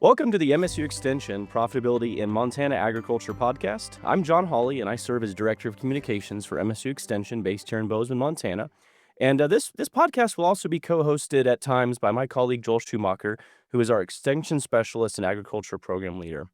Welcome to the MSU Extension Profitability in Montana Agriculture podcast. I'm John Hawley, and I serve as Director of Communications for MSU Extension based here in Bozeman, Montana. And this podcast will also be co-hosted at times by my colleague Joel Schumacher, who is our Extension Specialist and Agriculture Program Leader.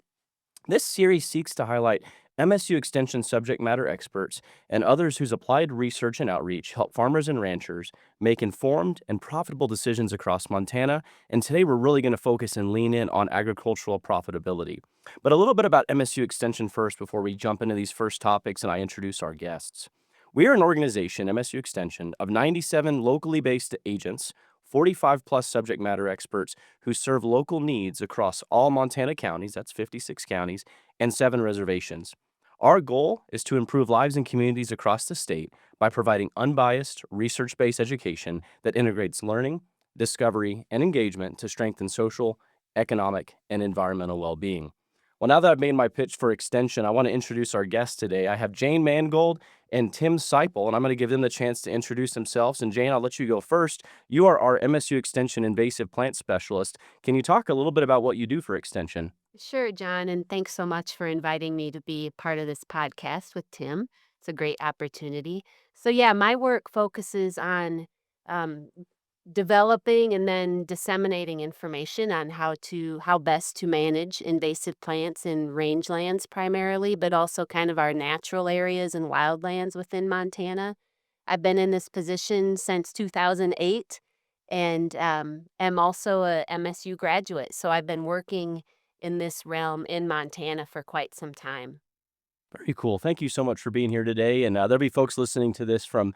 This series seeks to highlight MSU Extension subject matter experts and others whose applied research and outreach help farmers and ranchers make informed and profitable decisions across Montana. And today we're really going to focus and lean in on agricultural profitability. But a little bit about MSU Extension first before we jump into these first topics and I introduce our guests. We are an organization, MSU Extension, of 97 locally based agents, 45 plus subject matter experts who serve local needs across all Montana counties, that's 56 counties, and 7 reservations. Our goal is to improve lives and communities across the state by providing unbiased, research-based education that integrates learning, discovery, and engagement to strengthen social, economic, and environmental well-being. Well, now that I've made my pitch for Extension, I want to introduce our guests today. I have Jane Mangold and Tim Seipel, and I'm going to give them the chance to introduce themselves. And Jane, I'll let you go first. You are our MSU Extension Invasive Plant Specialist. Can you talk a little bit about what you do for Extension? Sure, John, and thanks so much for inviting me to be part of this podcast with Tim. It's a great opportunity. So, my work focuses on um, developing and then disseminating information on how best to manage invasive plants in rangelands primarily, but also kind of our natural areas and wildlands within Montana. I've been in this position since 2008 and am also a MSU graduate. So I've been working in this realm in Montana for quite some time. Very cool. Thank you so much for being here today. And there'll be folks listening to this from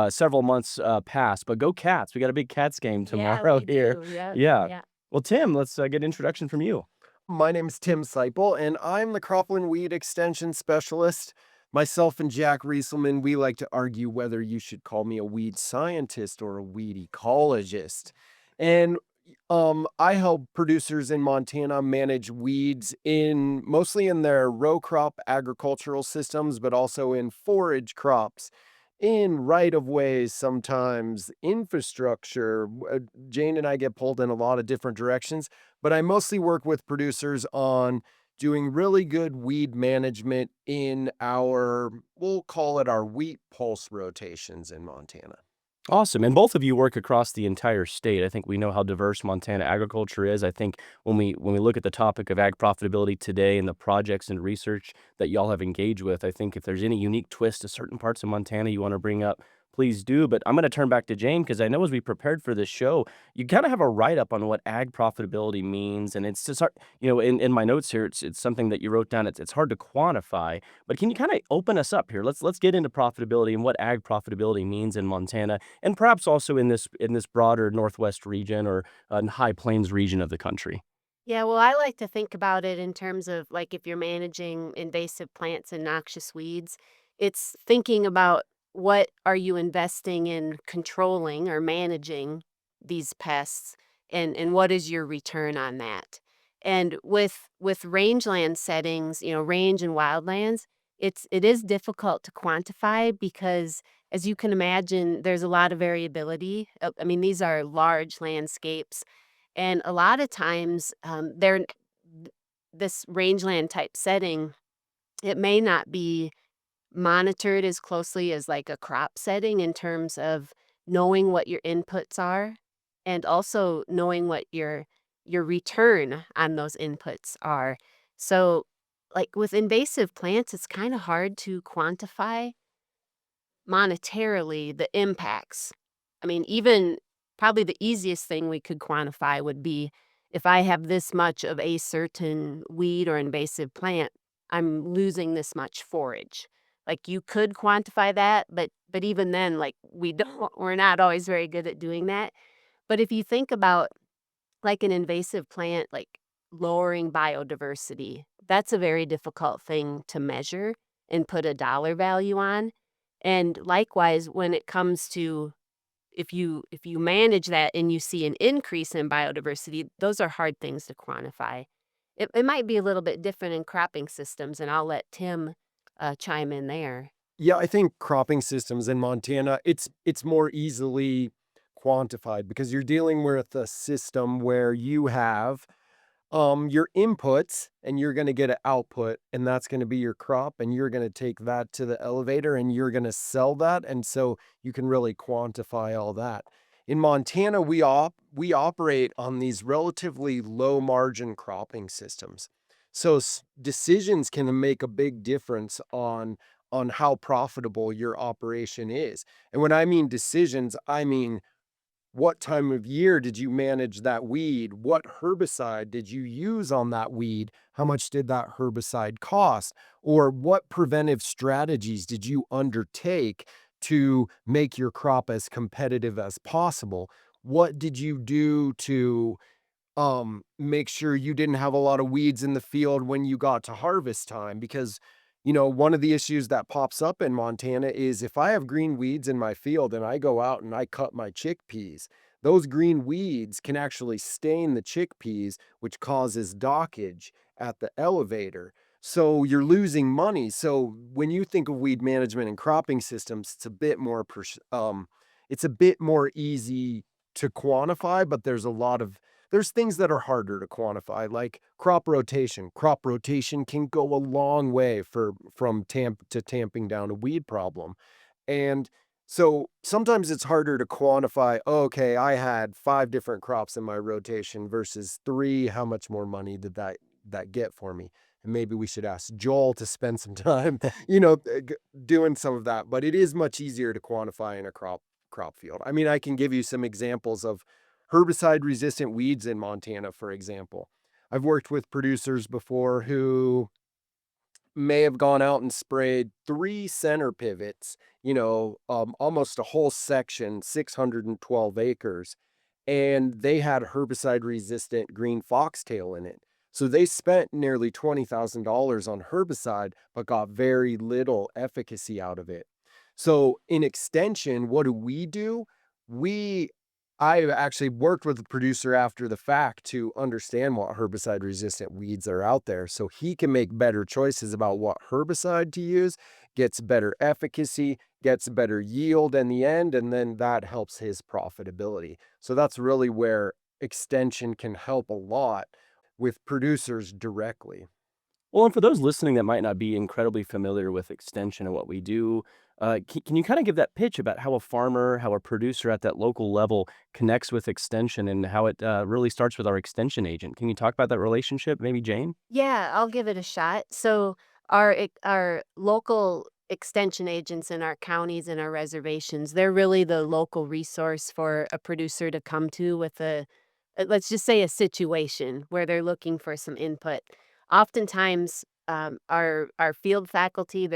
several months past. But go Cats! We got a big Cats game Yeah, tomorrow we here. do. Yeah, Yeah. yeah. Well, Tim, let's get an introduction from you. My name's Tim Seipel, and I'm the Cropland Weed Extension Specialist. Myself and Jack Rieselman, we like to argue whether you should call me a weed scientist or a weed ecologist. And I help producers in Montana manage weeds in mostly in their row crop agricultural systems, but also in forage crops, in right of ways, sometimes infrastructure. Jane and I get pulled in a lot of different directions, but I mostly work with producers on doing really good weed management in we'll call it our wheat pulse rotations in Montana. Awesome. And both of you work across the entire state. I think we know how diverse Montana agriculture is. I think when we look at the topic of ag profitability today and the projects and research that y'all have engaged with, I think if there's any unique twist to certain parts of Montana you want to bring up, please do. But I'm going to turn back to Jane because I know as we prepared for this show, you kind of have a write-up on what ag profitability means. And it's just hard, in my notes here, it's something that you wrote down. It's hard to quantify. But can you kind of open us up here? Let's get into profitability and what ag profitability means in Montana and perhaps also in this broader Northwest region or High Plains region of the country. Yeah, well, I like to think about it in terms of like if you're managing invasive plants and noxious weeds, it's thinking about what are you investing in controlling or managing these pests and what is your return on that. And with rangeland settings, range and wildlands, it is difficult to quantify because as you can imagine, there's a lot of variability. I mean, these are large landscapes and a lot of times, this rangeland type setting, it may not be monitored as closely as like a crop setting in terms of knowing what your inputs are and also knowing what your return on those inputs are. So, like with invasive plants, it's kind of hard to quantify monetarily the impacts. I mean, even probably the easiest thing we could quantify would be if I have this much of a certain weed or invasive plant, I'm losing this much forage. Like you could quantify that, but even then, like we're not always very good at doing that. But if you think about like an invasive plant, like lowering biodiversity, that's a very difficult thing to measure and put a dollar value on. And likewise, when it comes to if you manage that and you see an increase in biodiversity, those are hard things to quantify. It might be a little bit different in cropping systems, and I'll let Tim chime in there. Yeah, I think cropping systems in Montana, it's more easily quantified because you're dealing with a system where you have your inputs, and you're going to get an output, and that's going to be your crop, and you're going to take that to the elevator and you're going to sell that. And so you can really quantify all that. In Montana, we operate on these relatively low margin cropping systems. So decisions can make a big difference on how profitable your operation is. And when I mean decisions, I mean, what time of year did you manage that weed? What herbicide did you use on that weed? How much did that herbicide cost? Or what preventive strategies did you undertake to make your crop as competitive as possible? What did you do to make sure you didn't have a lot of weeds in the field when you got to harvest time? Because, one of the issues that pops up in Montana is if I have green weeds in my field and I go out and I cut my chickpeas, those green weeds can actually stain the chickpeas, which causes dockage at the elevator. So you're losing money. So when you think of weed management and cropping systems, it's a bit more easy to quantify, but there's things that are harder to quantify, like crop rotation. Crop rotation can go a long way from tamping down a weed problem. And so sometimes it's harder to quantify, "Oh, okay, I had 5 different crops in my rotation versus 3. How much more money did that get for me?" And maybe we should ask Joel to spend some time, doing some of that. But it is much easier to quantify in a crop field. I mean, I can give you some examples of herbicide resistant weeds in Montana, for example. I've worked with producers before who may have gone out and sprayed 3 center pivots, almost a whole section, 612 acres, and they had herbicide resistant green foxtail in it. So they spent nearly $20,000 on herbicide, but got very little efficacy out of it. So in extension, what do we do? We I actually worked with the producer after the fact to understand what herbicide resistant weeds are out there so he can make better choices about what herbicide to use, gets better efficacy, gets better yield in the end, and then that helps his profitability. So that's really where extension can help a lot with producers directly. Well, and for those listening that might not be incredibly familiar with extension and what we do, can you kind of give that pitch about how a farmer, how a producer at that local level connects with extension and how it really starts with our extension agent? Can you talk about that relationship, maybe Jane? Yeah, I'll give it a shot. So our local extension agents in our counties and our reservations, they're really the local resource for a producer to come to with let's just say a situation where they're looking for some input. Oftentimes, our field faculty,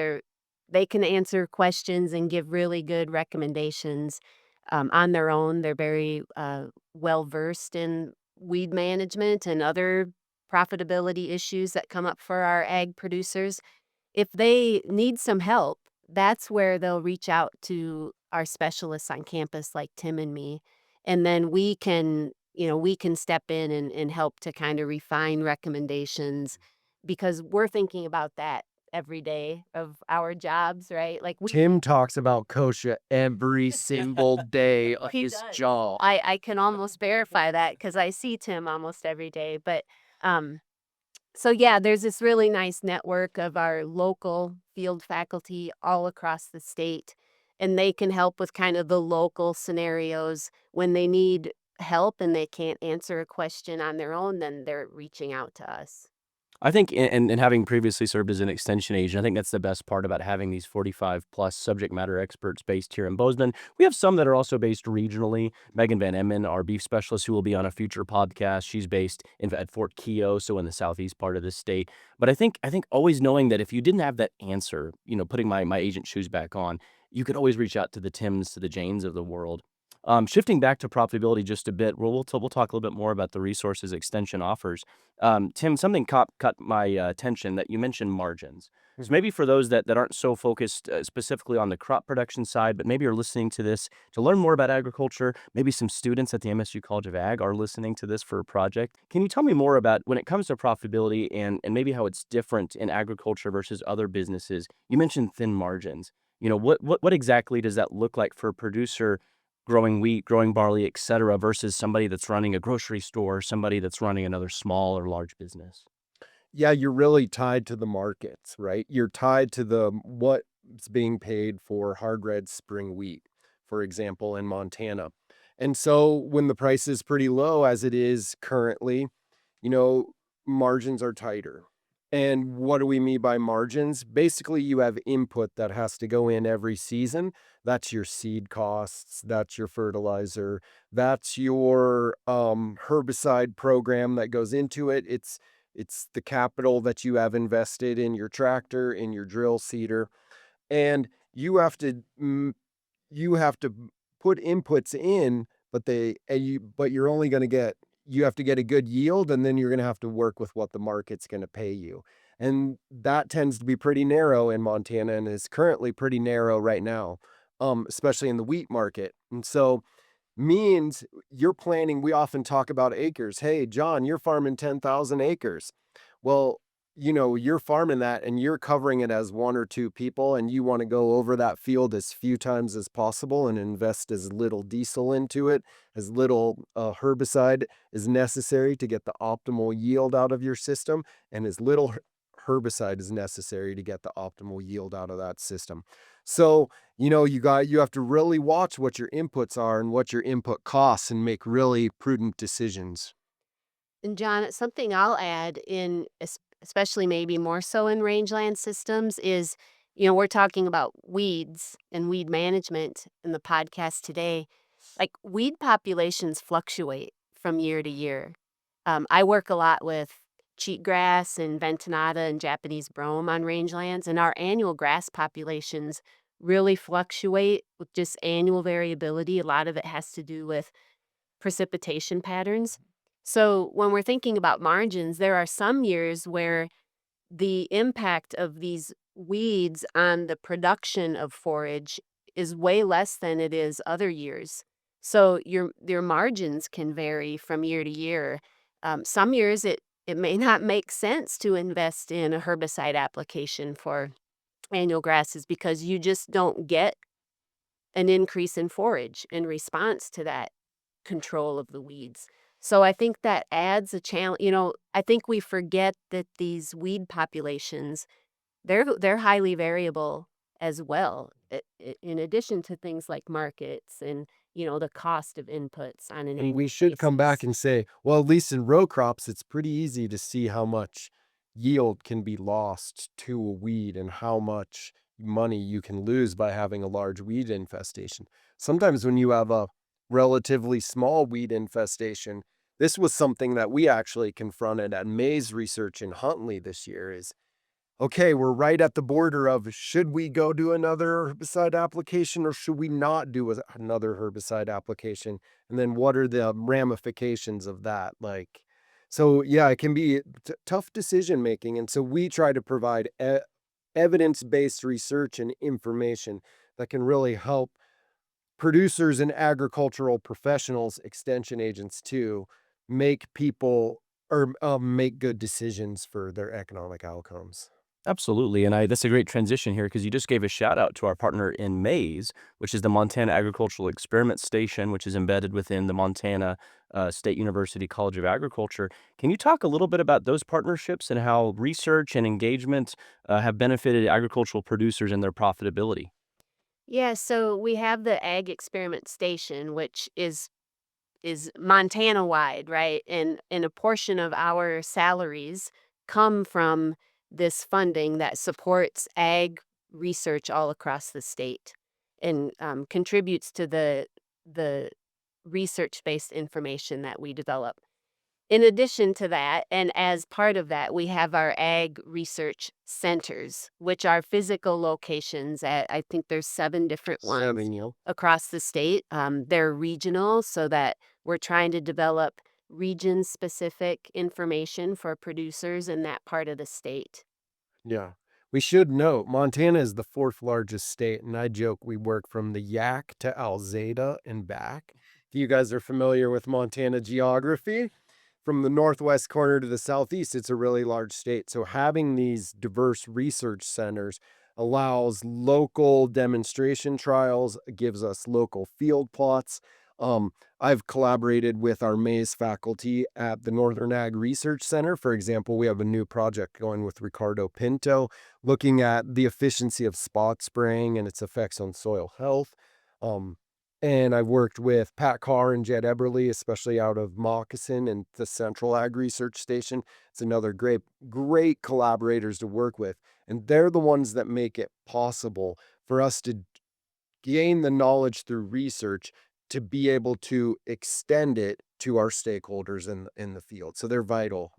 they can answer questions and give really good recommendations on their own. They're very well versed in weed management and other profitability issues that come up for our ag producers. If they need some help, that's where they'll reach out to our specialists on campus like Tim and me. And then we can step in and help to kind of refine recommendations because we're thinking about that every day of our jobs, right? Like Tim talks about kosher every single day of he his does. job. I can almost verify that because I see Tim almost every day. But um, so yeah, there's this really nice network of our local field faculty all across the state, and they can help with kind of the local scenarios when they need help and they can't answer a question on their own, then they're reaching out to us. I think, and having previously served as an extension agent, I think that's the best part about having these 45 plus subject matter experts based here in Bozeman. We have some that are also based regionally. Megan Van Emmen, our beef specialist, who will be on a future podcast, she's based at Fort Keogh, so in the southeast part of the state. But I think always knowing that if you didn't have that answer, putting my agent shoes back on, you could always reach out to the Tims, to the Janes of the world. Shifting back to profitability just a bit, we'll talk a little bit more about the resources extension offers. Tim, something caught my attention that you mentioned margins. So Mhm. maybe for those that aren't so focused specifically on the crop production side, but maybe are listening to this to learn more about agriculture, maybe some students at the MSU College of Ag are listening to this for a project. Can you tell me more about when it comes to profitability and maybe how it's different in agriculture versus other businesses? You mentioned thin margins. What exactly does that look like for a producer growing wheat, growing barley, etc., versus somebody that's running a grocery store, somebody that's running another small or large business? Yeah, you're really tied to the markets, right? You're tied to the what's being paid for hard red spring wheat, for example, in Montana. And so when the price is pretty low as it is currently, you know, margins are tighter. And what do we mean by margins? Basically, you have input that has to go in every season. That's your seed costs, that's your fertilizer, that's your herbicide program that goes into it. It's the capital that you have invested in your tractor, in your drill seeder, and you have to put inputs in, but you're only going to get you have to get a good yield, and then you're going to have to work with what the market's going to pay you. And that tends to be pretty narrow in Montana and is currently pretty narrow right now, especially in the wheat market. And so means you're planning. We often talk about acres. Hey, John, you're farming 10,000 acres. Well, you're farming that and you're covering it as one or two people, and you want to go over that field as few times as possible and invest as little diesel into it, as little herbicide is necessary to get the optimal yield out of your system, and as little herbicide is necessary to get the optimal yield out of that system. So, you have to really watch what your inputs are and what your input costs and make really prudent decisions. And John, something I'll add in, especially maybe more so in rangeland systems, is we're talking about weeds and weed management in the podcast today. Like weed populations fluctuate from year to year. I work a lot with cheatgrass and ventonata and Japanese brome on rangelands, and our annual grass populations really fluctuate with just annual variability. A lot of it has to do with precipitation patterns. So when we're thinking about margins, there are some years where the impact of these weeds on the production of forage is way less than it is other years. So your margins can vary from year to year. Some years it may not make sense to invest in a herbicide application for annual grasses because you just don't get an increase in forage in response to that control of the weeds. So I think that adds a challenge. I think we forget that these weed populations, they're highly variable as well, in addition to things like markets and, the cost of inputs on an And we annual should come back basis. and say, well, at least in row crops, it's pretty easy to see how much yield can be lost to a weed and how much money you can lose by having a large weed infestation. Sometimes when you have a relatively small weed infestation, this was something that we actually confronted at May's research in Huntley this year is okay, we're right at the border of should we go do another herbicide application or should we not do another herbicide application? And then what are the ramifications of that? So yeah, it can be tough decision making. And so we try to provide evidence based research and information that can really help producers and agricultural professionals, extension agents too, make people or make good decisions for their economic outcomes. Absolutely, and that's a great transition here because you just gave a shout out to our partner in maize, which is the Montana Agricultural Experiment Station, which is embedded within the Montana State University College of Agriculture. Can you talk a little bit about those partnerships and how research and engagement have benefited agricultural producers and their profitability? Yeah, so we have the Ag Experiment Station, which is Montana wide, right? And a portion of our salaries come from this funding that supports ag research all across the state and contributes to the research based information that we develop. In addition to that, and as part of that, we have our ag research centers, which are physical locations at, I think there's 7 different ones Seven, you know. across the state. They're regional so that we're trying to develop region specific information for producers in that part of the state. Yeah. We should note Montana is the fourth largest state, and I joke we work from the Yak to Alzada and back. If you guys are familiar with Montana geography, from the northwest corner to the southeast, it's a really large state. So having these diverse research centers allows local demonstration trials, gives us local field plots. I've collaborated with our maize faculty at the Northern Ag Research Center. For example, we have a new project going with Ricardo Pinto, looking at the efficiency of spot spraying and its effects on soil health. Um, and I've worked with Pat Carr and Jed Eberly, especially out of Moccasin and the Central Ag Research Station. It's another great collaborators to work with. And they're the ones that make it possible for us to gain the knowledge through research to be able to extend it to our stakeholders in the field. So they're vital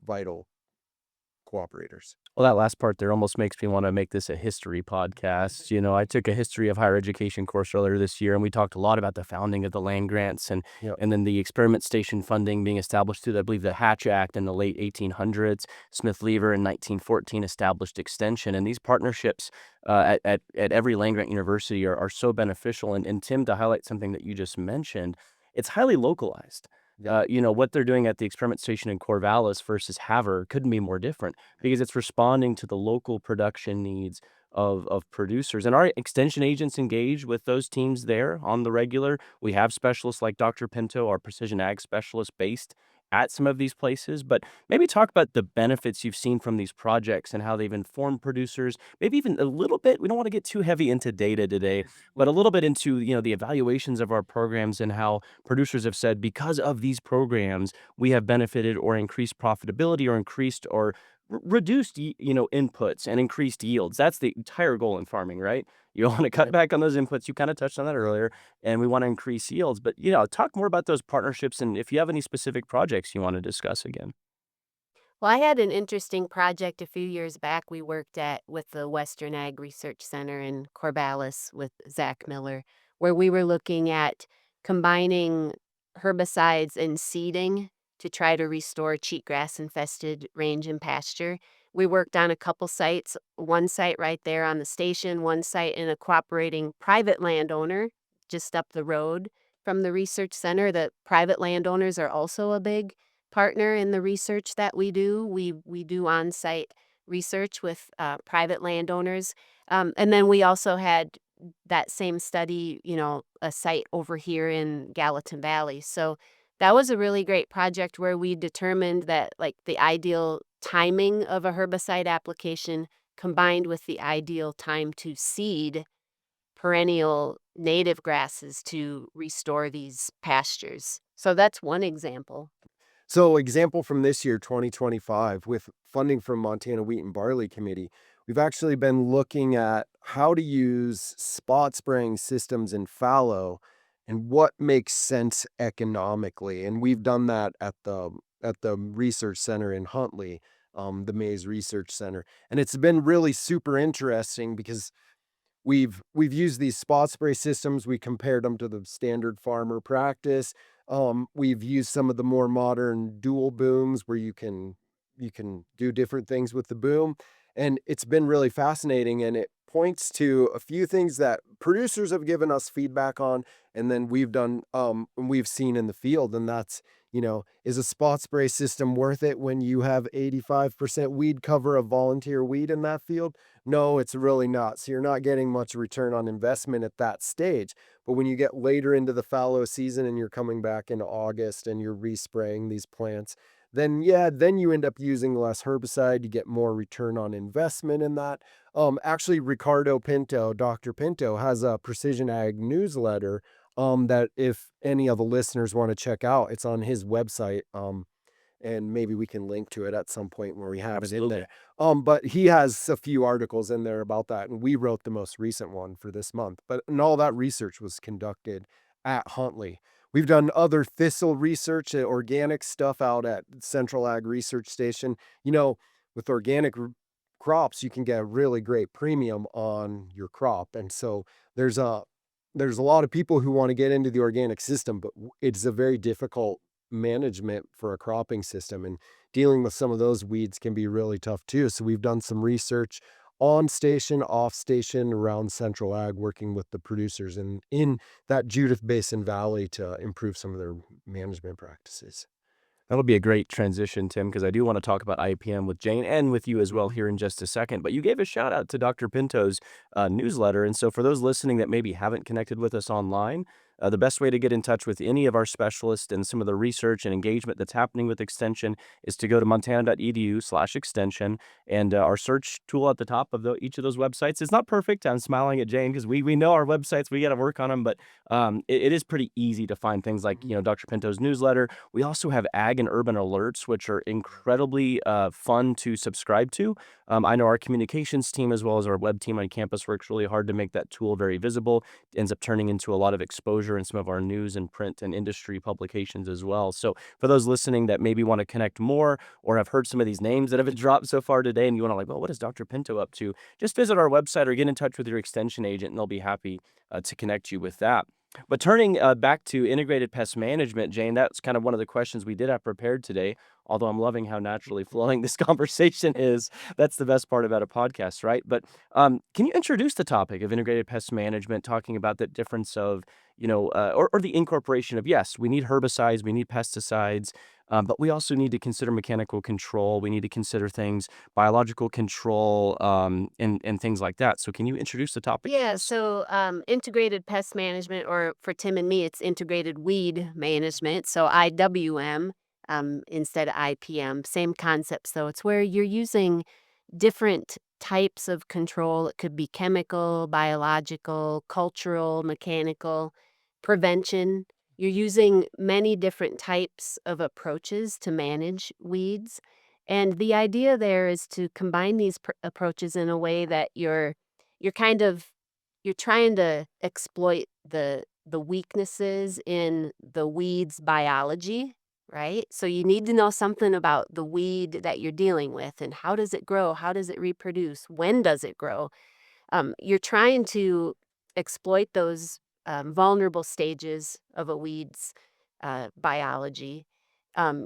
cooperators. Well, that last part there almost makes me want to make this a history podcast. I took a history of higher education course earlier this year, and we talked a lot about the founding of the land grants and Yep. and then the experiment station funding being established through, I believe, the Hatch Act in the late 1800s. Smith Lever in 1914 established extension, and these partnerships at every land grant university are so beneficial. And Tim, to highlight something that you just mentioned, it's highly localized. Yep. What they're doing at the experiment station in Corvallis versus Havre couldn't be more different because it's responding to the local production needs of producers. And our extension agents engage with those teams there on the regular. We have specialists like Dr. Pinto, our precision ag specialist, based at some of these places. But maybe talk about the benefits you've seen from these projects and how they've informed producers. Maybe even a little bit. We don't want to get too heavy into data today, but a little bit into the evaluations of our programs and how producers have said because of these programs we have benefited or increased profitability or increased or reduced inputs and increased yields. That's the entire goal in farming, right? You want to cut Right. back on those inputs. You kind of touched on that earlier, and we want to increase yields. But talk more about those partnerships and if you have any specific projects you want to discuss again. Well, I had an interesting project a few years back we worked at with the Western Ag Research Center in Corvallis with Zach Miller, where we were looking at combining herbicides and seeding to try to restore cheatgrass infested range and pasture. We worked on a couple sites, one site right there on the station, one site in a cooperating private landowner just up the road from the research center. The private landowners are also a big partner in the research that we do. We do on-site research with private landowners, and then we also had that same study, a site over here in Gallatin Valley. So that was a really great project where we determined that like the ideal timing of a herbicide application combined with the ideal time to seed perennial native grasses to restore these pastures. So that's one example. So, example from this year, 2025, with funding from Montana Wheat and Barley Committee, we've actually been looking at how to use spot spraying systems in fallow and what makes sense economically. And we've done that at the research center in Huntley, the Maize Research Center. And it's been really super interesting because we've used these spot spray systems. We compared them to the standard farmer practice. We've used some of the more modern dual booms where you can do different things with the boom, and it's been really fascinating. And it points to a few things that producers have given us feedback on, and then we've seen in the field. And that's is a spot spray system worth it when you have 85% weed cover of volunteer weed in that field? No, it's really not. So you're not getting much return on investment at that stage. But when you get later into the fallow season and you're coming back in August and you're respraying these plants, then yeah, then you end up using less herbicide. You get more return on investment in that. Actually, Ricardo Pinto, Dr. Pinto, has a precision ag newsletter that if any of the listeners want to check out, it's on his website. And maybe we can link to it at some point where we have it in Absolutely. there. But he has a few articles in there about that, and we wrote the most recent one for this month. But and all that research was conducted at Huntley. We've done other thistle research, organic stuff out at Central Ag Research Station. With crops, you can get a really great premium on your crop, and so there's a there's a lot of people who want to get into the organic system, but it's a very difficult management for a cropping system, and dealing with some of those weeds can be really tough too. So we've done some research on station, off station, around Central Ag, working with the producers in that Judith Basin Valley to improve some of their management practices. That'll be a great transition, Tim, because I do want to talk about IPM with Jane and with you as well here in just a second. But you gave a shout out to Dr. Pinto's newsletter. And so for those listening that maybe haven't connected with us online, the best way to get in touch with any of our specialists and some of the research and engagement that's happening with Extension is to go to montana.edu/extension. And our search tool at the top of each of those websites is not perfect. I'm smiling at Jane because we know our websites, we got to work on them. But it is pretty easy to find things like, Dr. Pinto's newsletter. We also have ag and urban alerts, which are incredibly fun to subscribe to. I know our communications team as well as our web team on campus works really hard to make that tool very visible. It ends up turning into a lot of exposure in some of our news and print and industry publications as well. So for those listening that maybe want to connect more or have heard some of these names that have been dropped so far today and you want to well, what is Dr. Pinto up to? Just visit our website or get in touch with your extension agent and they'll be happy to connect you with that. But turning back to integrated pest management, Jane, that's kind of one of the questions we did have prepared today. Although I'm loving how naturally flowing this conversation is. That's the best part about a podcast, right? But can you introduce the topic of integrated pest management, talking about the difference of, or the incorporation of, yes, we need herbicides, we need pesticides, but we also need to consider mechanical control. We need to consider things, biological control, and things like that. So can you introduce the topic to Yeah, us? so integrated pest management, or for Tim and me, it's integrated weed management. So IWM instead of IPM. Same concepts, though. It's where you're using different types of control. It could be chemical, biological, cultural, mechanical, prevention. You're using many different types of approaches to manage weeds. And the idea there is to combine these approaches in a way that you're kind of you're trying to exploit the weaknesses in the weed's biology, right? So you need to know something about the weed that you're dealing with and how does it grow? How does it reproduce? When does it grow? You're trying to exploit those vulnerable stages of a weed's biology.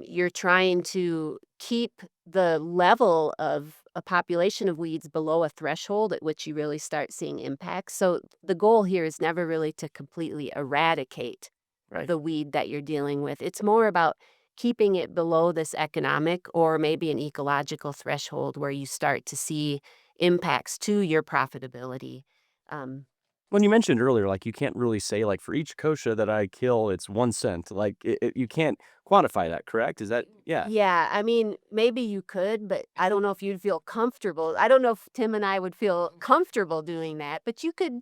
You're trying to keep the level of a population of weeds below a threshold at which you really start seeing impacts. So the goal here is never really to completely eradicate Right. the weed that you're dealing with. It's more about keeping it below this economic or maybe an ecological threshold where you start to see impacts to your profitability. Um, When you mentioned earlier, like you can't really say like for each kosher that I kill, it's 1 cent. Like you can't quantify that, correct? Is that yeah? yeah, I mean, maybe you could, but I don't know if you'd feel comfortable. I don't know if Tim and I would feel comfortable doing that, but you could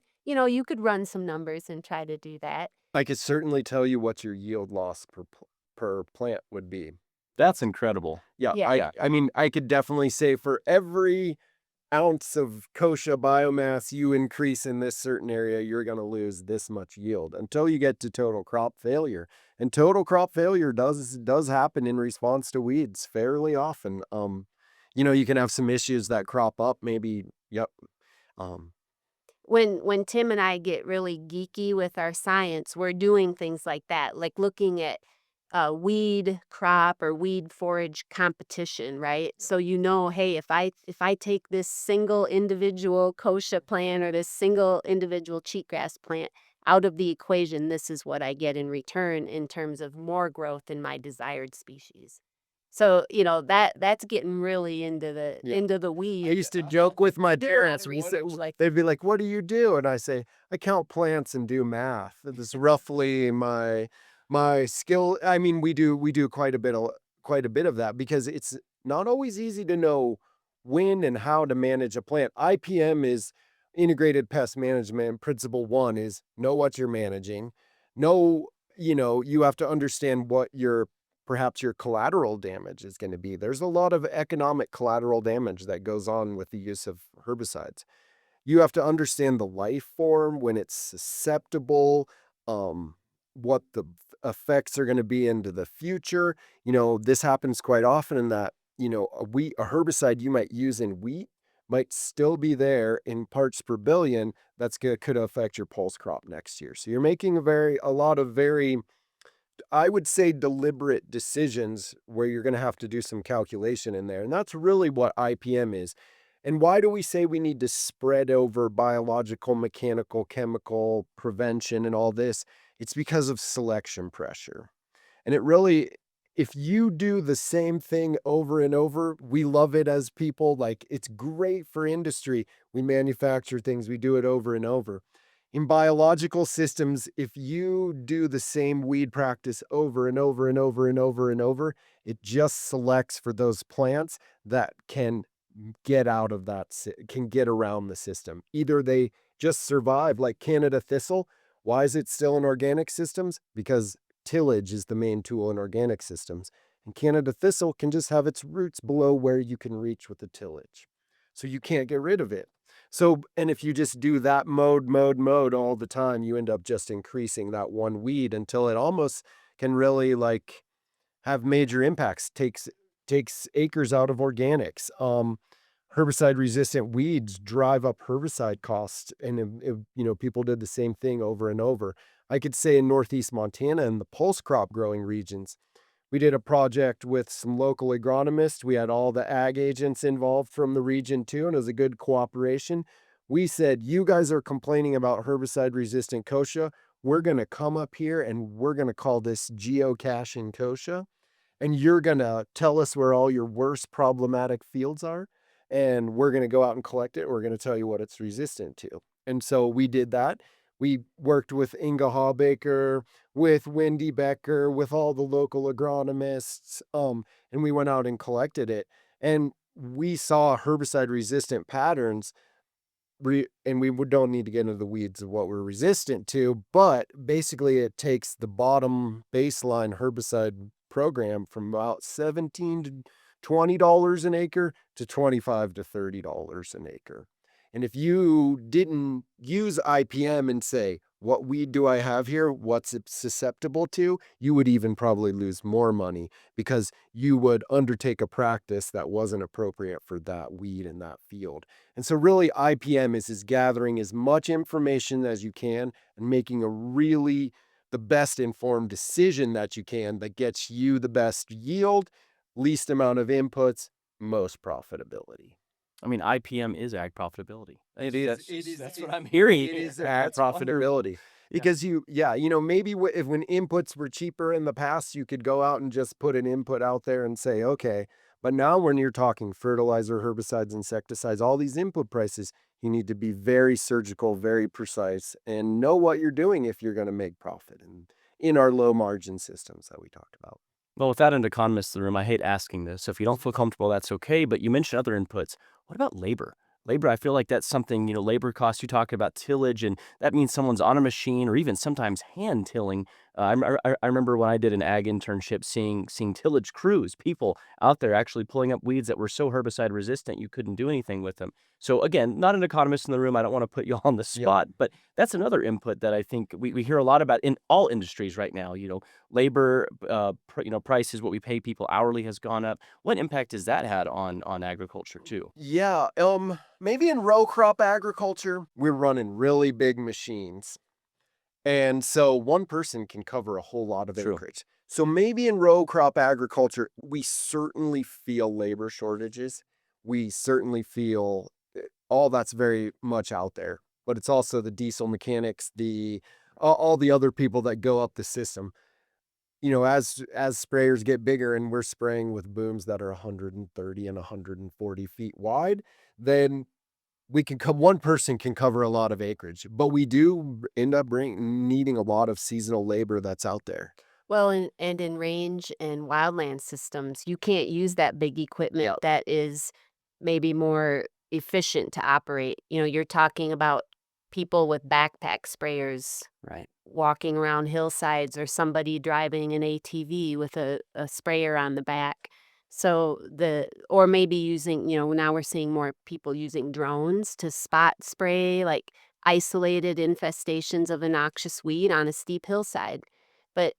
run some numbers and try to do that. I could certainly tell you what your yield loss per plant would be. That's incredible. Yeah, Yeah. I mean, I could definitely say for every ounce of kochia biomass you increase in this certain area, you're going to lose this much yield until you get to total crop failure. And total crop failure does happen in response to weeds fairly often. You can have some issues that crop up, maybe, yep. Um, When Tim and I get really geeky with our science, we're doing things like that, like looking at weed crop or weed forage competition, right? So hey, if I take this single individual kochia plant or this single individual cheatgrass plant out of the equation, this is what I get in return in terms of more growth in my desired species. So that's getting really into the yeah. into the I weeds. used to joke with my Do a lot parents. of research like They'd be like, "What do you do?" And I say, "I count plants and do math." This is roughly my skill. I mean, we do quite a bit of that because it's not always easy to know when and how to manage a plant. IPM is integrated pest management. Principle one is know what you're managing. Know, you have to understand what perhaps your collateral damage is going to be. There's a lot of economic collateral damage that goes on with the use of herbicides. You have to understand the life form, when it's susceptible, what the effects are going to be into the future. This happens quite often in that, a herbicide you might use in wheat might still be there in parts per billion. Could affect your pulse crop next year. So you're making a lot of very, I would say, deliberate decisions where you're going to have to do some calculation in there. And that's really what IPM is. And why do we say we need to spread over biological, mechanical, chemical prevention and all this? It's because of selection pressure. And if you do the same thing over and over, we love it as people. Like, it's great for industry. We manufacture things, we do it over and over. In biological systems, if you do the same weed practice over and over and over and over and over, it just selects for those plants that can get out of that, can get around the system. Either they just survive, like Canada thistle. Why is it still in organic systems? Because tillage is the main tool in organic systems. And Canada thistle can just have its roots below where you can reach with the tillage. So you can't get rid of it. So, and if you just do that mode all the time, you end up just increasing that one weed until it almost can really like have major impacts, takes acres out of organics. Herbicide resistant weeds drive up herbicide costs, and people did the same thing over and over. I could say in Northeast Montana and the pulse crop growing regions, we did a project with some local agronomists. We had all the ag agents involved from the region too, and it was a good cooperation. We said, you guys are complaining about herbicide resistant kochia. We're going to come up here and we're going to call this geocaching kochia, and you're going to tell us where all your worst problematic fields are, and we're going to go out and collect it. We're going to tell you what it's resistant to. And so we did that. We worked with Inga Hawbaker, with Wendy Becker, with all the local agronomists, and we went out and collected it. And we saw herbicide resistant patterns, and we don't need to get into the weeds of what we're resistant to, but basically it takes the bottom baseline herbicide program from about $17 to $20 an acre to $25 to $30 an acre. And if you didn't use IPM and say, what weed do I have here? What's it susceptible to? You would even probably lose more money because you would undertake a practice that wasn't appropriate for that weed in that field. And so really IPM is gathering as much information as you can and making the best informed decision that you can that gets you the best yield, least amount of inputs, most profitability. I mean, IPM is ag profitability. It is. That's what I'm hearing. It is Ag ag profitability. Because maybe if when inputs were cheaper in the past, you could go out and just put an input out there and say, okay. But now when you're talking fertilizer, herbicides, insecticides, all these input prices, you need to be very surgical, very precise, and know what you're doing if you're going to make profit. And in our low margin systems that we talked about. Well, without an economist in the room, I hate asking this. So if you don't feel comfortable, that's okay. But you mentioned other inputs. What about labor? Labor, I feel like that's something, labor costs. You talk about tillage, and that means someone's on a machine or even sometimes hand tilling. I remember when I did an ag internship seeing tillage crews, people out there actually pulling up weeds that were so herbicide resistant you couldn't do anything with them. So again, not an economist in the room. I don't want to put you on the spot, but that's another input that I think we hear a lot about in all industries right now. Labor, prices, what we pay people hourly has gone up. What impact has that had on agriculture too? Yeah, maybe in row crop agriculture, we're running really big machines. And so one person can cover a whole lot of True. acreage. So maybe in row crop agriculture, we certainly feel labor shortages. We certainly feel all that's very much out there. But it's also the diesel mechanics, all the other people that go up the system. As sprayers get bigger and we're spraying with booms that are 130 and 140 feet wide, then one person can cover a lot of acreage, but we do end up needing a lot of seasonal labor that's out there. Well, and in range and wildland systems, you can't use that big equipment that is maybe more efficient to operate. You're talking about people with backpack sprayers Right. walking around hillsides or somebody driving an ATV with a sprayer on the back. Or maybe using, now we're seeing more people using drones to spot spray like isolated infestations of a noxious weed on a steep hillside. But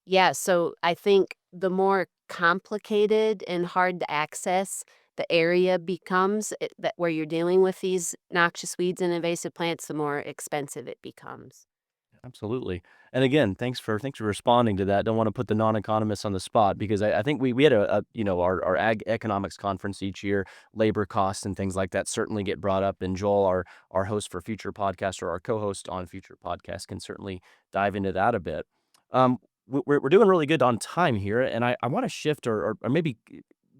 yeah, so I think the more complicated and hard to access the area becomes where you're dealing with these noxious weeds and invasive plants, the more expensive it becomes. Absolutely. And again, thanks for responding to that. Don't want to put the non-economists on the spot because I think we had our ag economics conference each year. Labor costs and things like that certainly get brought up. And Joel, our host for future podcasts or our co-host on future podcasts, can certainly dive into that a bit. Um, we're doing really good on time here, and I want to shift or maybe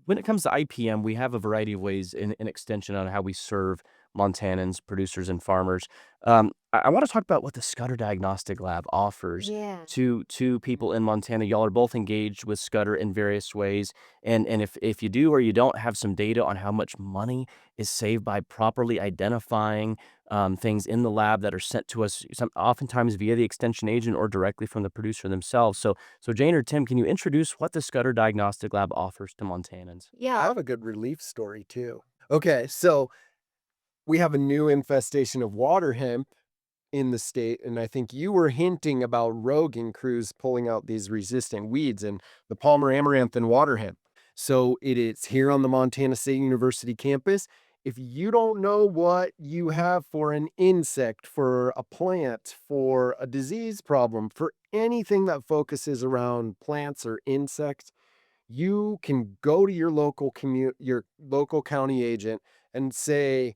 when it comes to IPM, we have a variety of ways in extension on how we serve Montanans, producers, and farmers. I want to talk about what the Schutter Diagnostic Lab offers Yeah. to people in Montana. Y'all are both engaged with Schutter in various ways, and if you do or you don't have some data on how much money is saved by properly identifying things in the lab that are sent to us, oftentimes via the extension agent or directly from the producer themselves. So Jane or Tim, can you introduce what the Schutter Diagnostic Lab offers to Montanans? I Yeah. have a good relief story too. Okay, so we have a new infestation of water hemp in the state, and I think you were hinting about Rogan crews pulling out these resistant weeds and the Palmer amaranth and water hemp. So it is here on the Montana State University campus. If you don't know what you have for an insect, for a plant, for a disease problem, for anything that focuses around plants or insects, you can go to your local county agent and say,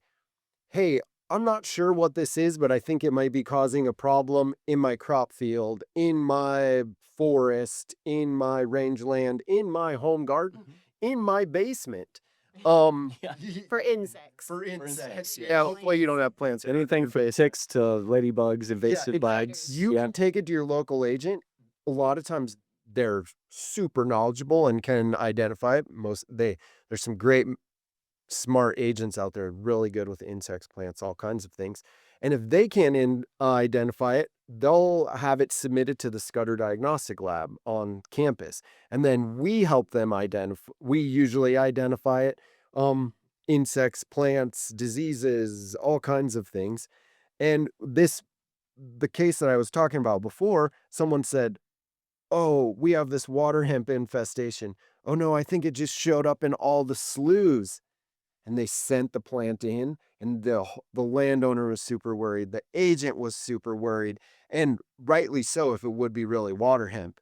hey, I'm not sure what this is, but I think it might be causing a problem in my crop field, in my forest, in my rangeland, in my home garden, in my basement. Yeah. For insects. For insects, insects, yeah. yeah. Hopefully you don't have plants. Anything from ticks to ladybugs, invasive bugs. You can take it to your local agent. A lot of times they're super knowledgeable and can identify it. There's some great smart agents out there really good with insects, plants, all kinds of things. And if they can't identify it, they'll have it submitted to the Schutter Diagnostic Lab on campus. And then we help them we usually identify it. Insects, plants, diseases, all kinds of things. And the case that I was talking about before, someone said, oh, we have this water hemp infestation. Oh no, I think it just showed up in all the sloughs. And they sent the plant in, and the landowner was super worried. The agent was super worried, and rightly so if it would be really water hemp.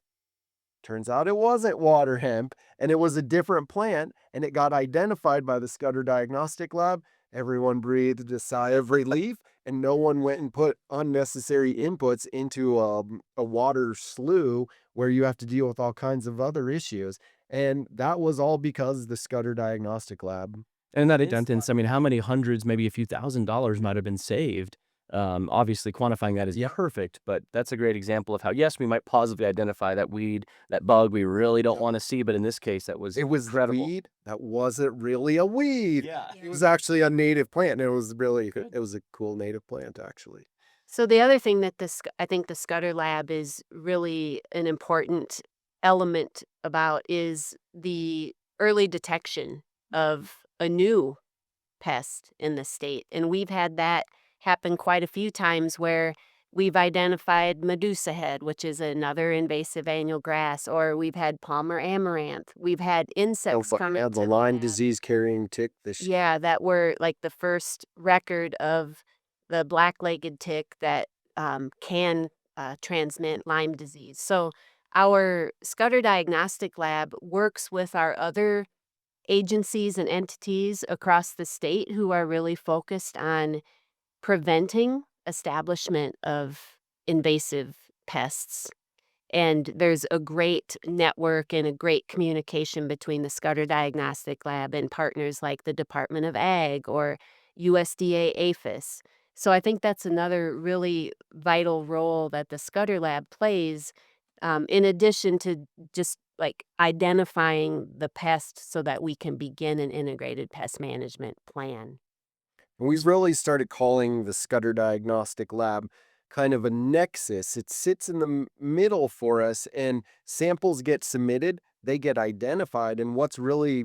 Turns out it wasn't water hemp, and it was a different plant, and it got identified by the Schutter Diagnostic Lab. Everyone breathed a sigh of relief, and no one went and put unnecessary inputs into a water slough where you have to deal with all kinds of other issues. And that was all because the Schutter Diagnostic Lab. And in that Is instance, I mean, how many hundreds, maybe a few $1,000s might have been saved? Obviously, quantifying that is perfect, but that's a great example of how, yes, we might positively identify that weed, that bug we really don't want to see, but in this case, that was It was incredible. weed that wasn't really a weed. Yeah. It was actually a native plant, and it was really Good. it was a cool native plant, actually. So the other thing that I think the Schutter Lab is really an important element about is the early detection of a new pest in the state. And we've had that happen quite a few times where we've identified Medusa head, which is another invasive annual grass, or we've had Palmer amaranth. We've had insects come Yeah, into the the Lyme lab. disease carrying tick. Yeah, that were like the first record of the black-legged tick that can transmit Lyme disease. So our Schutter Diagnostic Lab works with our other agencies and entities across the state who are really focused on preventing establishment of invasive pests. And there's a great network and a great communication between the Schutter Diagnostic Lab and partners like the Department of Ag or USDA APHIS. So I think that's another really vital role that the Schutter Lab plays, in addition to just like identifying the pest so that we can begin an integrated pest management plan. And we've really started calling the Schutter Diagnostic Lab kind of a nexus. It sits in the middle for us, and samples get submitted, they get identified. And what's really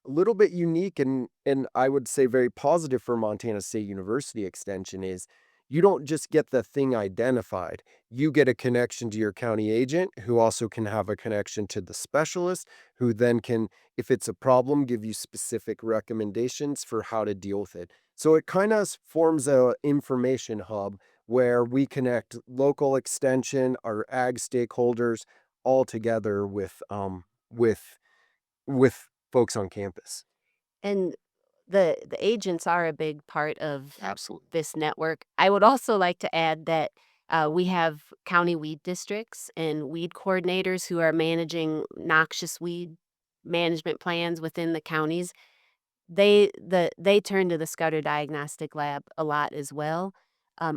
a little bit unique and I would say very positive for Montana State University Extension is you don't just get the thing identified. You get a connection to your county agent who also can have a connection to the specialist who then can, if it's a problem, give you specific recommendations for how to deal with it. So it kind of forms a information hub where we connect local extension, our ag stakeholders, all together with with folks on campus. And the agents are a big part of Absolutely. this network. I would also like to add that We have county weed districts and weed coordinators who are managing noxious weed management plans within the counties. They turn to the Schutter Diagnostic Lab a lot as well.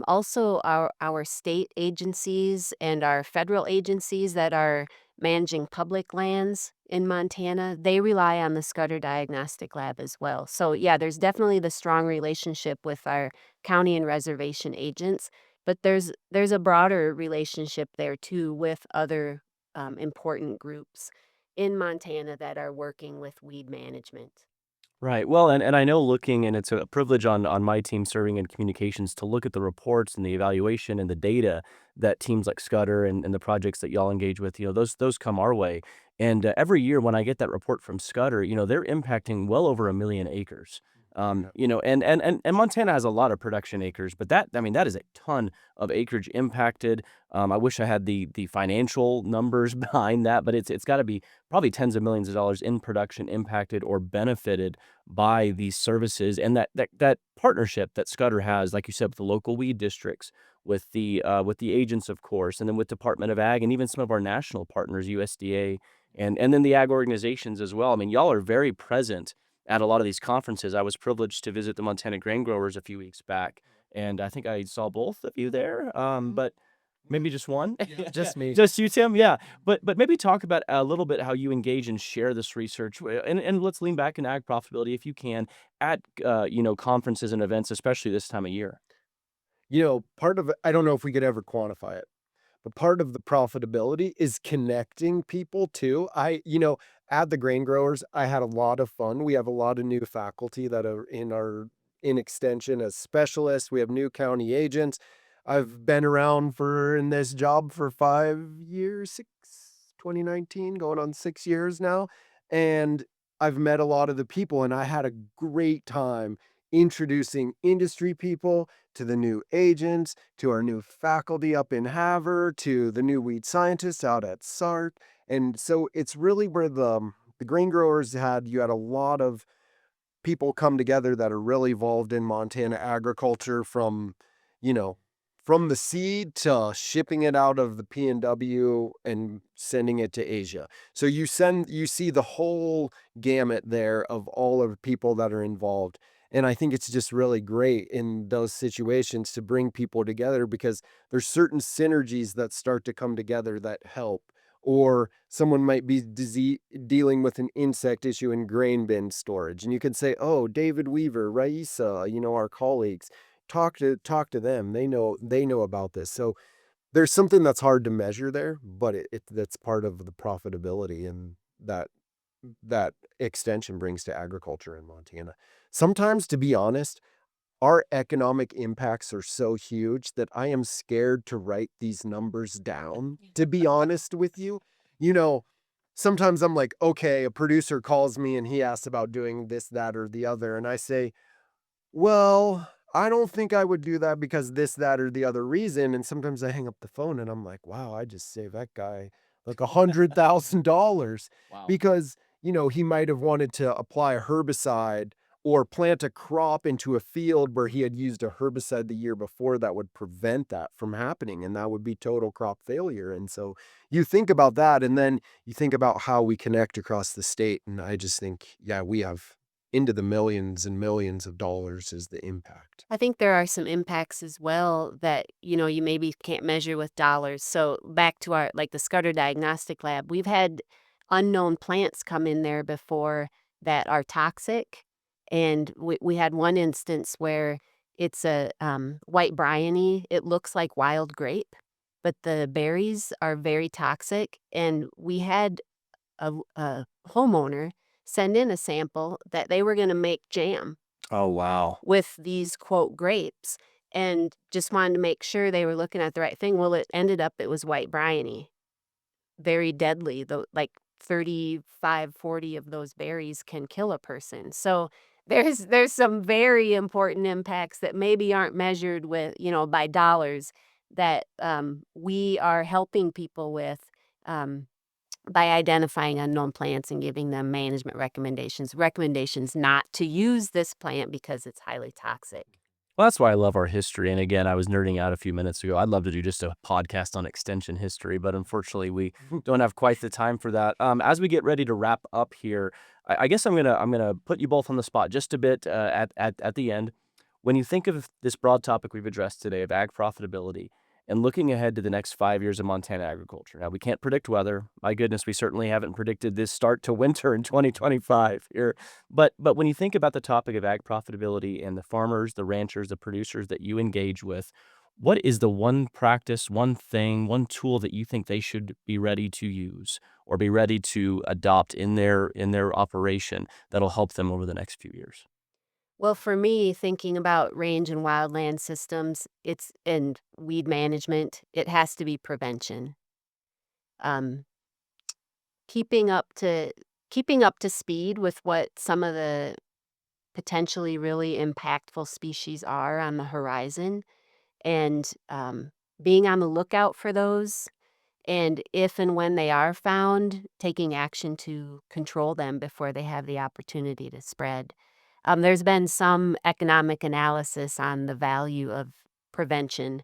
Also, our state agencies and our federal agencies that are managing public lands in Montana, they rely on the Schutter Diagnostic Lab as well. So, yeah, there's definitely the strong relationship with our county and reservation agents, but there's a broader relationship there too with other important groups in Montana that are working with weed management. Right. Well, and I know looking, and it's a privilege on my team serving in communications to look at the reports and the evaluation and the data that teams like Scudder and the projects that y'all engage with, those come our way. And every year when I get that report from Scudder, they're impacting well over 1 million acres. Yep. And Montana has a lot of production acres, but that is a ton of acreage impacted. I wish I had the financial numbers behind that, but it's got to be probably tens of millions of dollars in production impacted or benefited by these services, and that partnership that Scudder has, like you said, with the local weed districts, with the agents, of course, and then with Department of Ag, and even some of our national partners, USDA, and then the ag organizations as well. I mean, y'all are very present at a lot of these conferences. I was privileged to visit the Montana grain growers a few weeks back, and I think I saw both of you there. But maybe just one, Just me. just you, Tim. Yeah, but maybe talk about a little bit how you engage and share this research, and let's lean back in ag profitability if you can at conferences and events, especially this time of year. Part of it, I don't know if we could ever quantify it, but part of the profitability is connecting people too. At the grain growers, I had a lot of fun. We have a lot of new faculty that are in extension as specialists. We have new county agents. I've been around in this job for 5 years, 2019, going on 6 years now. And I've met a lot of the people, and I had a great time introducing industry people to the new agents, to our new faculty up in Haver, to the new weed scientists out at SART. And so it's really where the grain growers you had a lot of people come together that are really involved in Montana agriculture you know, from the seed to shipping it out of the PNW and sending it to Asia. So you see the whole gamut there of all of the people that are involved. And I think it's just really great in those situations to bring people together because there's certain synergies that start to come together that help. Or someone might be dealing with an insect issue in grain bin storage. And you can say, oh, David Weaver, Raisa, our colleagues, talk to them. They know about this. So there's something that's hard to measure there, but that's part of the profitability and that extension brings to agriculture in Montana. Sometimes, to be honest, our economic impacts are so huge that I am scared to write these numbers down, to be honest with you. You know, Sometimes I'm like, okay, a producer calls me and he asks about doing this, that, or the other. And I say, well, I don't think I would do that because this, that, or the other reason. And sometimes I hang up the phone and I'm like, wow, I just saved that guy like $100,000 Wow. because, he might have wanted to apply a herbicide or plant a crop into a field where he had used a herbicide the year before that would prevent that from happening. And that would be total crop failure. And so you think about that and then you think about how we connect across the state. And I just think, yeah, we have into the millions and millions of dollars is the impact. I think there are some impacts as well that, you maybe can't measure with dollars. So back to the Scudder Diagnostic Lab, we've had unknown plants come in there before that are toxic. And we had one instance where it's a white bryony. It looks like wild grape, but the berries are very toxic. And we had a homeowner send in a sample that they were going to make jam Oh, wow. with these quote grapes and just wanted to make sure they were looking at the right thing. Well, it was white bryony, very deadly. Like 35, 40 of those berries can kill a person. So there's some very important impacts that maybe aren't measured with, by dollars that we are helping people with um, by identifying unknown plants and giving them management recommendations not to use this plant because it's highly toxic. Well, that's why I love our history. And again, I was nerding out a few minutes ago. I'd love to do just a podcast on extension history, but unfortunately, we don't have quite the time for that. As we get ready to wrap up here, I guess I'm gonna put you both on the spot just a bit at the end. When you think of this broad topic we've addressed today of ag profitability and looking ahead to the next 5 years of Montana agriculture. Now, we can't predict weather. My goodness, we certainly haven't predicted this start to winter in 2025 here. But when you think about the topic of ag profitability and the farmers, the ranchers, the producers that you engage with, what is the one practice, one thing, one tool that you think they should be ready to use or be ready to adopt in their operation that'll help them over the next few years? Well, for me, thinking about range and wildland systems, it's and weed management, it has to be prevention. Um, keeping up to keeping up to speed with what some of the potentially really impactful species are on the horizon, and being on the lookout for those, and if and when they are found, taking action to control them before they have the opportunity to spread. There's been some economic analysis on the value of prevention,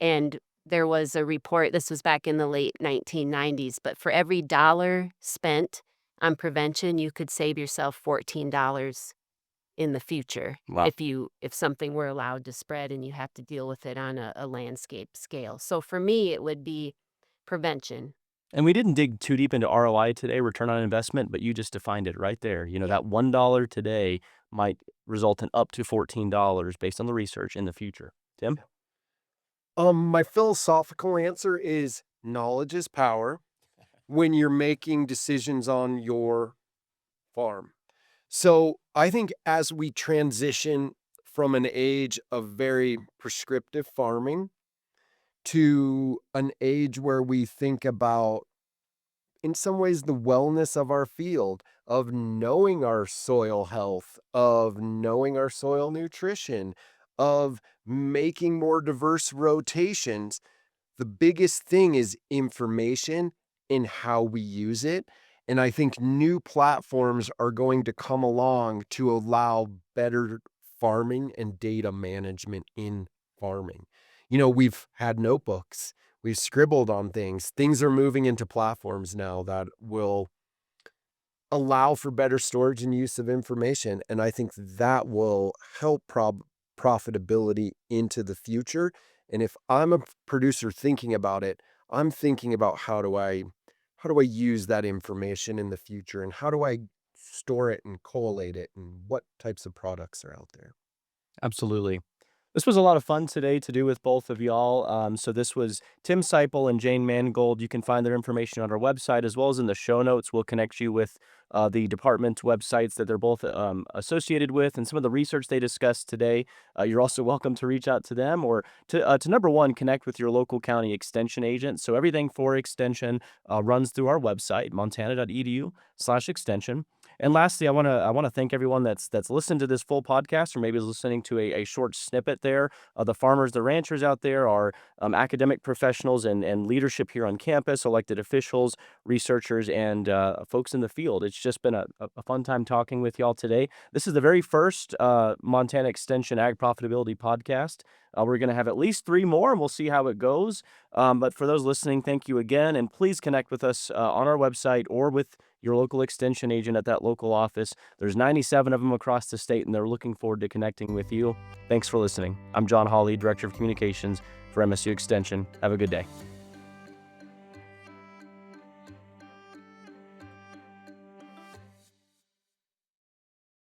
and there was a report, this was back in the late 1990s, but for every dollar spent on prevention, you could save yourself $14 in the future Wow. if something were allowed to spread and you have to deal with it on a landscape scale. So for me, it would be prevention. And we didn't dig too deep into ROI today, return on investment, but you just defined it right there. Yep. That $1 today might result in up to $14 based on the research in the future. Tim? My philosophical answer is knowledge is power when you're making decisions on your farm. So I think as we transition from an age of very prescriptive farming to an age where we think about, in some ways, the wellness of our field, of knowing our soil health, of knowing our soil nutrition, of making more diverse rotations, the biggest thing is information and how we use it. And I think new platforms are going to come along to allow better farming and data management in farming. We've had notebooks, we've scribbled on things. Things are moving into platforms now that will allow for better storage and use of information. And I think that will help profitability into the future. And if I'm a producer thinking about it, I'm thinking about how do I use that information in the future and how do I store it and collate it and what types of products are out there. Absolutely. This was a lot of fun today to do with both of y'all. So this was Tim Seipel and Jane Mangold. You can find their information on our website as well as in the show notes. We'll connect you with the department websites that they're both associated with and some of the research they discussed today. You're also welcome to reach out to them or to number one, connect with your local county extension agent. So everything for extension runs through our website, montana.edu/extension. And lastly, I want to thank everyone that's listened to this full podcast or maybe is listening to a short snippet there. The farmers, the ranchers out there are academic professionals and leadership here on campus, elected officials, researchers, and folks in the field. It's just been a fun time talking with y'all today. This is the very first Montana Extension Ag Profitability podcast. We're going to have at least 3 more, and we'll see how it goes. But for those listening, thank you again, and please connect with us on our website or with your local extension agent at that local office. There's 97 of them across the state, and they're looking forward to connecting with you. Thanks for listening. I'm John Hawley, Director of Communications for MSU Extension. Have a good day.